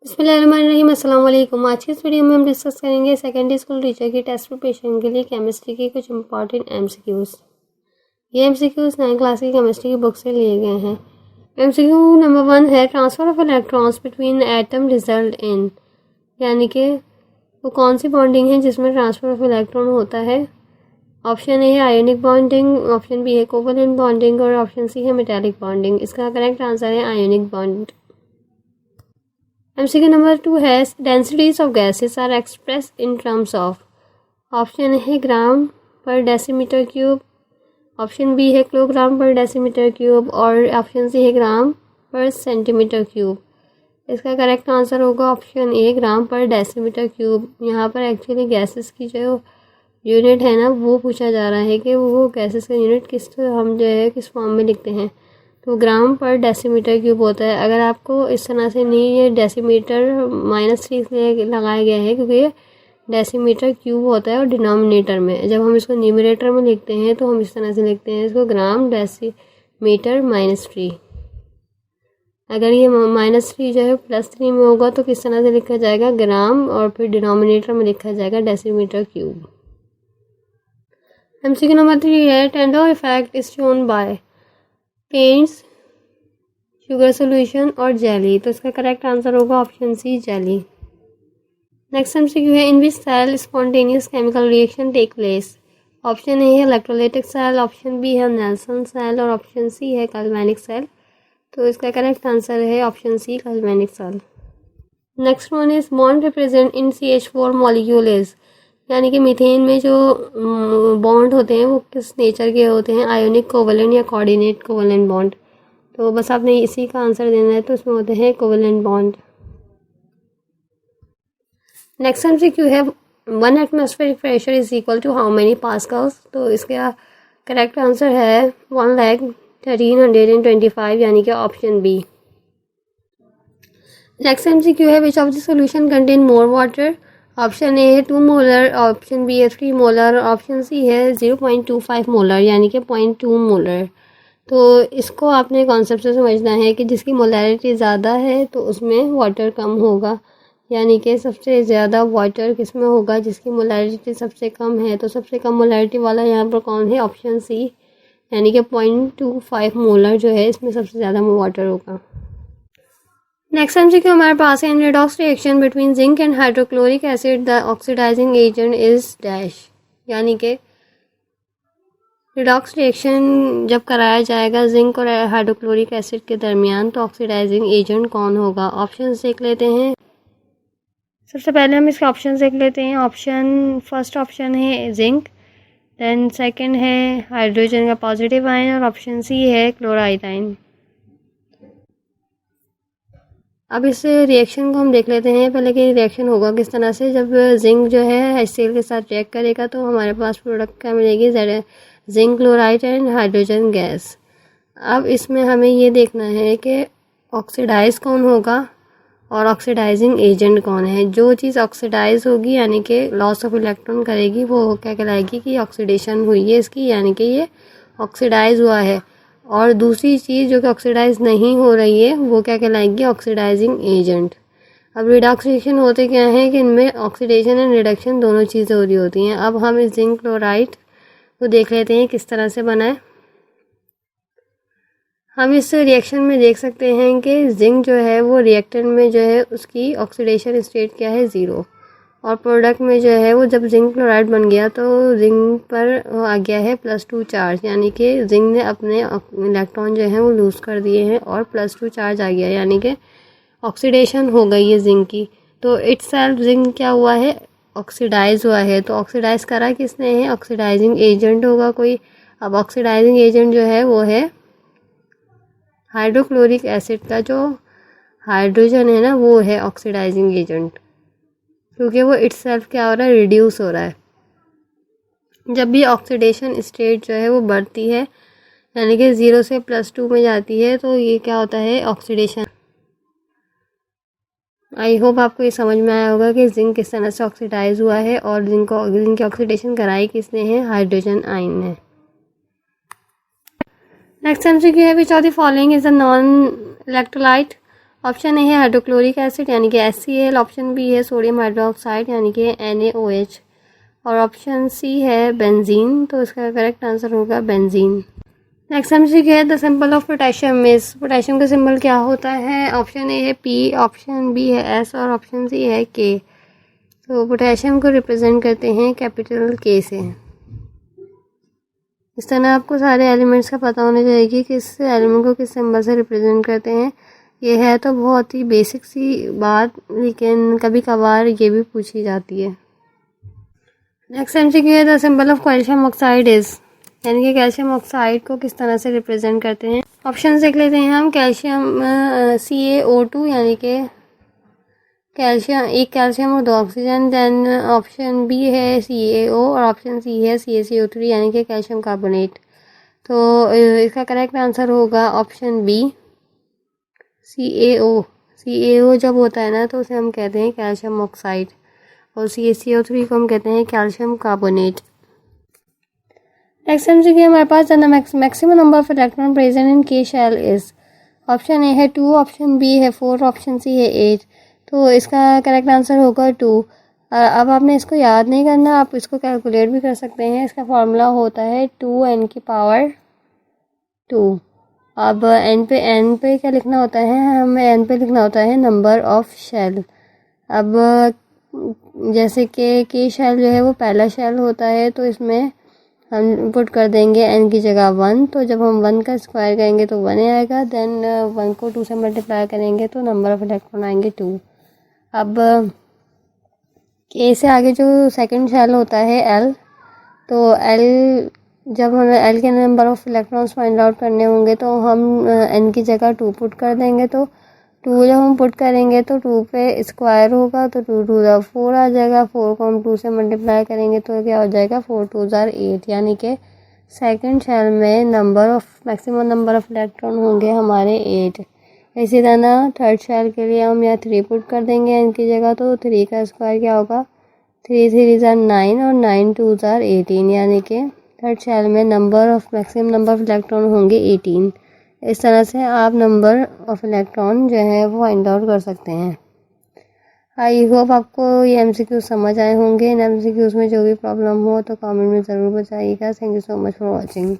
बिस्मिल्लाहिर्रहमानिर्रहीम। अस्सलाम वालेकुम। आज की इस वीडियो में हम डिस्कस करेंगे सेकेंडरी स्कूल टीचर की टेस्ट प्रिपरेशन के लिए केमिस्ट्री के कुछ इंपॉर्टेंट एमसीक्यूज़। ये एमसीक्यूज़ 9th क्लास की केमिस्ट्री की बुक से लिए गए हैं। एमसीक्यू नंबर 1 है transfer of electrons between atom result in, यानी कि वो कौन सी बॉन्डिंग है जिसमें ट्रांसफ़र ऑफ इलेक्ट्रॉन होता है। ऑप्शन ए है आयोनिक बॉन्डिंग, ऑप्शन बी है कोवलेंट बॉन्डिंग और ऑप्शन सी है मेटालिक बॉन्डिंग। इसका करेक्ट आंसर है ionic bond. MCQ number 2 has densities of gases are expressed in terms of, option है ग्राम पर डेसीमीटर क्यूब, ऑप्शन बी है kilogram पर decimetre cube और ऑप्शन सी है ग्राम पर सेंटीमीटर क्यूब। इसका करेक्ट आंसर होगा ऑप्शन ए ग्राम पर डेसीमीटर क्यूब। यहाँ पर एक्चुअली गैसेस की जो यूनिट है ना वो पूछा जा रहा है कि वो गैसेस का यूनिट हम जो है किस फॉर्म में लिखते हैं, तो ग्राम पर डेसीमीटर क्यूब होता है। अगर आपको इस तरह से नहीं, ये डेसीमीटर -3 इसलिए लगाया गया है क्योंकि ये डेसीमीटर क्यूब होता है और डिनोमिनेटर में, जब हम इसको न्यूमरेटर में लिखते हैं तो हम इस तरह से लिखते हैं इसको ग्राम डेसीमीटर -3। अगर ये -3 जो है +3 में होगा तो किस तरह से लिखा जाएगा, ग्राम और फिर डिनोमिनेटर में लिखा जाएगा डेसीमीटर क्यूब। MCQ नंबर 3 है Tyndall effect is shown by paints, sugar solution और जेली। तो इसका करेक्ट आंसर होगा option C jelly. Next MCQ है in which cell spontaneous chemical reaction take place. Option A है इलेक्ट्रोलाइटिक सेल, ऑप्शन बी है Nelson cell और option C है galvanic cell. तो इसका करेक्ट आंसर है option C galvanic cell. Next one is bond represent in CH4 molecule is, यानी कि methane में जो बॉन्ड होते हैं वो किस नेचर के होते हैं, आयोनिक, कोवलेंट या कोऑर्डिनेट कोवलेंट बॉन्ड। तो बस आपने इसी का आंसर देना है, तो उसमें होते हैं कोवलेंट बॉन्ड। नेक्स्ट MCQ है 1 atmospheric pressure is equal to how many pascals. तो इसका करेक्ट आंसर है 1,1325, यानी कि ऑप्शन बी। नेक्स्ट MCQ है which of the solution contain more water. Option A है 2 मोलर, ऑप्शन बी है 3 मोलर, ऑप्शन सी है 0.25 मोलर, यानी कि 0.2 मोलर। तो इसको आपने कॉन्सेप्ट से समझना है कि जिसकी मोलैरिटी ज़्यादा है तो उसमें वाटर कम होगा, यानी कि सबसे ज़्यादा वाटर किस में होगा, जिसकी मोलैरिटी सबसे कम है। तो सबसे कम मोलैरिटी वाला यहाँ पर कौन है, ऑप्शन सी, यानी कि 0.25 मोलर जो है इसमें सबसे ज़्यादा वाटर होगा। नेक्स्ट MCQ हमारे पास है in redox reaction between zinc and hydrochloric acid the oxidising agent is dash, यानी कि रिडॉक्स रिएक्शन जब कराया जाएगा जिंक और हाइड्रोक्लोरिक एसिड के दरमियान तो ऑक्सीडाइजिंग एजेंट कौन होगा। ऑप्शन देख लेते हैं। सबसे पहले हम इसके ऑप्शन देख लेते हैं। फर्स्ट ऑप्शन है जिंक, देन सेकंड है हाइड्रोजन का पॉजिटिव आयन और ऑप्शन सी है क्लोराइड आयन। अब इस रिएक्शन को हम देख लेते हैं पहले कि रिएक्शन होगा किस तरह से। जब जिंक जो है HCl के साथ रिएक्ट करेगा तो हमारे पास प्रोडक्ट क्या मिलेगी, zinc chloride and hydrogen gas. अब इसमें हमें ये देखना है कि ऑक्सीडाइज कौन होगा और ऑक्सीडाइजिंग एजेंट कौन है। जो चीज़ ऑक्सीडाइज होगी यानी कि लॉस ऑफ इलेक्ट्रॉन करेगी वो क्या कहलाएगी कि ऑक्सीडेशन हुई है इसकी, यानी कि ये ऑक्सीडाइज हुआ है। और दूसरी चीज़ जो कि ऑक्सीडाइज नहीं हो रही है वो क्या कहलाएगी, ऑक्सीडाइजिंग एजेंट। अब रिडॉक्स रिएक्शन होते क्या है कि इनमें ऑक्सीडेशन एंड रिडक्शन दोनों चीज़ें हो रही होती हैं। अब हम इस जिंक क्लोराइड को देख लेते हैं किस तरह से बना है। हम इस रिएक्शन में देख सकते हैं कि जिंक जो है वो रिएक्टेंट में जो है उसकी ऑक्सीडेशन स्टेट क्या है, 0, और प्रोडक्ट में जो है वो जब जिंक क्लोराइड बन गया तो जिंक पर आ गया है +2 चार्ज, यानी कि जिंक ने अपने इलेक्ट्रॉन जो है वो लूज़ कर दिए हैं और +2 चार्ज आ गया, यानी कि ऑक्सीडेशन हो गई है जिंक की। तो इटसेल्फ जिंक क्या हुआ है, ऑक्सीडाइज हुआ है। तो ऑक्सीडाइज करा किसने है, ऑक्सीडाइजिंग एजेंट होगा कोई। अब ऑक्सीडाइजिंग एजेंट जो है वो है हाइड्रोक्लोरिक एसिड का जो हाइड्रोजन है ना वो है ऑक्सीडाइजिंग एजेंट, क्योंकि वो इटसेल्फ क्या हो रहा है, रिड्यूस हो रहा है। जब भी ऑक्सीडेशन स्टेट जो है वो बढ़ती है यानी कि 0 से +2 में जाती है तो ये क्या होता है, ऑक्सीडेशन। आई होप आपको ये समझ में आया होगा कि जिंक किस तरह से ऑक्सीडाइज हुआ है और जिंक की ऑक्सीडेशन कराई किसने है, हाइड्रोजन आयन ने। नेक्स्ट MCQ है which of the following is a non electrolyte. Option A है हाइड्रोक्लोरिक एसिड यानी कि HCl, ऑप्शन बी है सोडियम हाइड्रोक्साइड यानी कि NaOH और ऑप्शन सी है बेंजीन। तो इसका करेक्ट आंसर होगा बेंजीन। नेक्स्ट MCQ है the symbol of potassium is. Potassium का सिंबल क्या होता है? ऑप्शन ए है P, ऑप्शन बी है S और ऑप्शन सी है K। तो पोटेशियम को रिप्रेजेंट करते हैं कैपिटल K से। इस तरह आपको सारे एलिमेंट्स का पता होना चाहिए कि किस एलिमेंट को किस सिंबल से रिप्रेजेंट करते हैं। ये है तो बहुत ही बेसिक सी बात, लेकिन कभी कभार ये भी पूछी जाती है। नेक्स्ट MCQ है the symbol of calcium oxide is, यानी कि कैल्शियम ऑक्साइड को किस तरह से रिप्रेजेंट करते हैं। ऑप्शन देख लेते हैं हम। कैल्शियम CaO2 यानी कि कैल्शियम, एक कैल्शियम और 2 ऑक्सीजन। देन ऑप्शन बी है CaO और ऑप्शन सी है CaCO3 यानी कि कैल्शियम कार्बोनेट। तो इसका करेक्ट आंसर होगा ऑप्शन बी CaO। CaO जब होता है ना तो उसे हम कहते हैं कैल्शियम ऑक्साइड और CaCO3 को हम कहते हैं कैल्शियम कार्बोनेट। नेक्स्ट MCQ हमारे पास the maximum number of electron present in K shell is. Option A है 2, ऑप्शन बी है 4, ऑप्शन सी है 8। तो इसका करेक्ट आंसर होगा 2। अब आपने इसको याद नहीं करना, आप इसको कैलकुलेट भी कर सकते हैं। इसका फॉर्मूला होता है 2n की पावर 2। अब n पे क्या लिखना होता है? हमें n पे लिखना होता है नंबर ऑफ शेल। अब जैसे कि K शेल जो है वो पहला शेल होता है, तो इसमें हम पुट कर देंगे n की जगह 1। तो जब हम 1 का स्क्वायर करेंगे तो 1 आएगा। देन 1 को 2 से मल्टीप्लाई करेंगे तो नंबर ऑफ इलेक्ट्रॉन आएंगे 2। अब K से आगे जो सेकंड शेल होता है L, तो L जब हमें L के number of electrons find out करने होंगे तो हम n की जगह 2 पुट कर देंगे। तो 2 जब हम पुट करेंगे तो 2 पे स्क्वायर होगा तो 2 2 4 आ जाएगा। 4 को हम 2 से मल्टीप्लाई करेंगे तो क्या हो जाएगा? 4 2 8, यानी कि सेकंड शेल में मैक्सिमम नंबर ऑफ इलेक्ट्रॉन होंगे हमारे 8। इसी तरह थर्ड शेल के लिए हम यहाँ 3 पुट कर देंगे n की जगह, तो 3 का स्क्वायर क्या होगा? 3 3 9 और 9 2 18, यानी कि थर्ड शेल में मैक्सिमम नंबर ऑफ इलेक्ट्रॉन होंगे 18। इस तरह से आप नंबर ऑफ इलेक्ट्रॉन जो है वो फाइंड आउट कर सकते हैं। आई होप आपको ये MCQ समझ आए होंगे। इन MCQs में जो भी प्रॉब्लम हो तो कमेंट में ज़रूर बताइएगा। Thank you so much for watching.